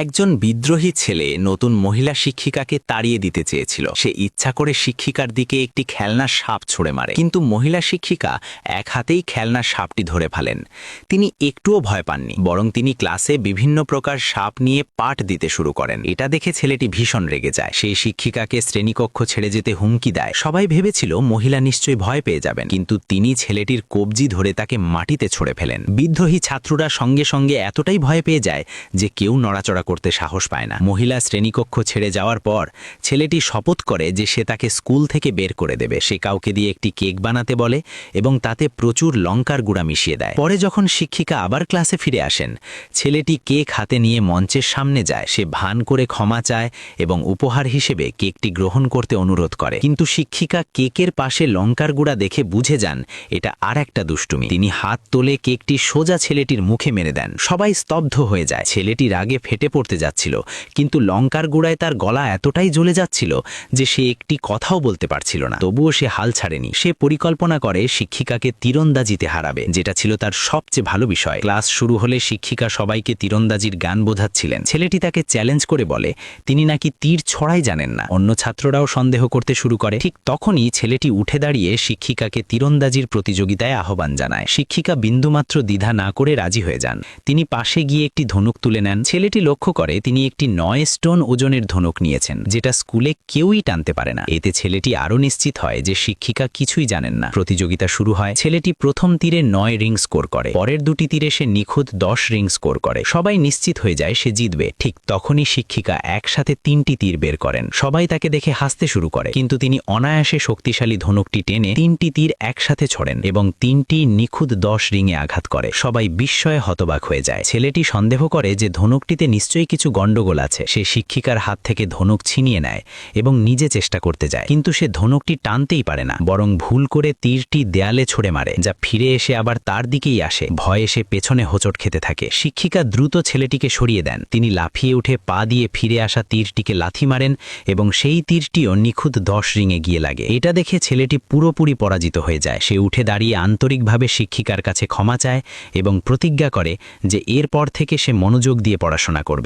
একজন বিদ্রোহী ছেলে নতুন মহিলা শিক্ষিকাকে তাড়িয়ে দিতে চেয়েছিল। সে ইচ্ছা করে শিক্ষিকার দিকে একটি খেলনা সাপ ছুঁড়ে মারে, কিন্তু মহিলা শিক্ষিকা এক হাতেই খেলনা সাপটি ধরে ফেলেন। তিনি একটুও ভয় পাননি, বরং তিনি ক্লাসে বিভিন্ন প্রকার সাপ নিয়ে পাঠ দিতে শুরু করেন। এটা দেখে ছেলেটি ভীষণ রেগে যায়। সেই শিক্ষিকাকে শ্রেণীকক্ষ ছেড়ে যেতে হুমকি দেয়। সবাই ভেবেছিল মহিলা নিশ্চয়ই ভয় পেয়ে যাবেন, কিন্তু তিনি ছেলেটির কবজি ধরে তাকে মাটিতে ছুঁড়ে ফেলেন। বিদ্রোহী ছাত্ররা সঙ্গে সঙ্গে এতটাই ভয় পেয়ে যায় যে কেউ নড়াচড়া করতে সাহস পায় না। মহিলা শ্রেণীকক্ষ ছেড়ে যাওয়ার পর ছেলেটি শপথ করে যে সে তাকে স্কুল থেকে বের করে দেবে। সে কাউকে দিয়ে একটি কেক বানাতে বলে এবং তাতে প্রচুর লঙ্কার গুঁড়া মিশিয়ে দেয়। পরে যখন শিক্ষিকা আবার ক্লাসে ফিরে আসেন, ছেলেটি কেক হাতে নিয়ে মঞ্চের সামনে যায়। সে ভান করে ক্ষমা চায় এবং উপহার হিসেবে কেকটি গ্রহণ করতে অনুরোধ করে, কিন্তু শিক্ষিকা কেকের পাশে লঙ্কার গুঁড়া দেখে বুঝে যান এটা আর একটা দুষ্টুমি। তিনি হাত তোলে কেকটি সোজা ছেলেটির মুখে মেরে দেন। সবাই স্তব্ধ হয়ে যায়। ছেলেটি রাগে ফেটে পড়তে যাচ্ছিল, কিন্তু লঙ্কার গুঁড়ায় তার গলা এতটাই জ্বলে যাচ্ছিল যে সে একটি কথাও বলতে পারছিল না। তবুও সে হাল ছাড়েনি। সে পরিকল্পনা করে শিক্ষিকাকে তীরন্দাজিতে হারাবে, যেটা ছিল তার সবচেয়ে ভালো বিষয়। ক্লাস শুরু হলে শিক্ষিকা সবাইকে তীরন্দাজির গান বোঝাচ্ছিলেন। ছেলেটি তাকে চ্যালেঞ্জ করে বলে তিনি নাকি তীর ছড়াই জানেন না। অন্য ছাত্ররাও সন্দেহ করতে শুরু করে। ঠিক তখনই ছেলেটি উঠে দাঁড়িয়ে শিক্ষিকাকে তীরন্দাজির প্রতিযোগিতায় আহ্বান জানায়। শিক্ষিকা বিন্দুমাত্র দ্বিধা না করে রাজি হয়ে যান। তিনি পাশে গিয়ে একটি ধনুক তুলে নেন। ছেলেটি লক্ষ্য করে তিনি একটি 9 স্টোন ওজনের ধনুক নিয়েছেন, যেটা স্কুলে কেউই টানতে পারে না। এতে ছেলেটি আরও নিশ্চিত হয় যে শিক্ষিকা কিছুই জানেন না। প্রতিযোগিতা শুরু হয়। ছেলেটি প্রথম তীরে 9 রিং স্কোর করে। পরের দুটি তীরে সে নিখুঁত 10 রিং স্কোর করে। সবাই নিশ্চিত হয়ে যায় সে জিতবে। ঠিক তখনই শিক্ষিকা একসাথে 3টি তীর বের করেন। সবাই তাকে দেখে হাসতে শুরু করে, কিন্তু তিনি অনায়াসে শক্তিশালী ধনুকটি টেনে 3টি তীর একসাথে ছোড়েন এবং 3টি নিখুঁত 10 রিংয়ে আঘাত করে। সবাই বিস্ময়ে হতবাক হয়ে যায়। ছেলেটি সন্দেহ করে যে ধনুকটিতে নিশ্চয়ই কিছু গন্ডগোল আছে। সে শিক্ষিকার হাত থেকে ধনুক ছিনিয়ে নেয় এবং নিজে চেষ্টা করতে যায়, কিন্তু সে ধনুকটি টানতেই পারে না, বরং ভুল করে তীরটি দেয়ালে ছুঁড়ে মারে, যা ফিরে এসে আবার তার দিকেই আসে। ভয়ে সে পেছনে হোঁচট খেতে থাকে। শিক্ষিকা দ্রুত ছেলেটিকে সরিয়ে দেন। তিনি লাফিয়ে উঠে পা দিয়ে ফিরে আসা তীরটিকে লাথি মারেন এবং সেই তীরটিও নিখুঁত 10 রিংয়ে গিয়ে লাগে। এটা দেখে ছেলেটি পুরোপুরি পরাজিত হয়ে যায়। সে উঠে দাঁড়িয়ে আন্তরিকভাবে শিক্ষিকার কাছে ক্ষমা চায় এবং প্রতিজ্ঞা করে যে এরপর থেকে সে মনোযোগ দিয়ে পড়াশোনা করবে।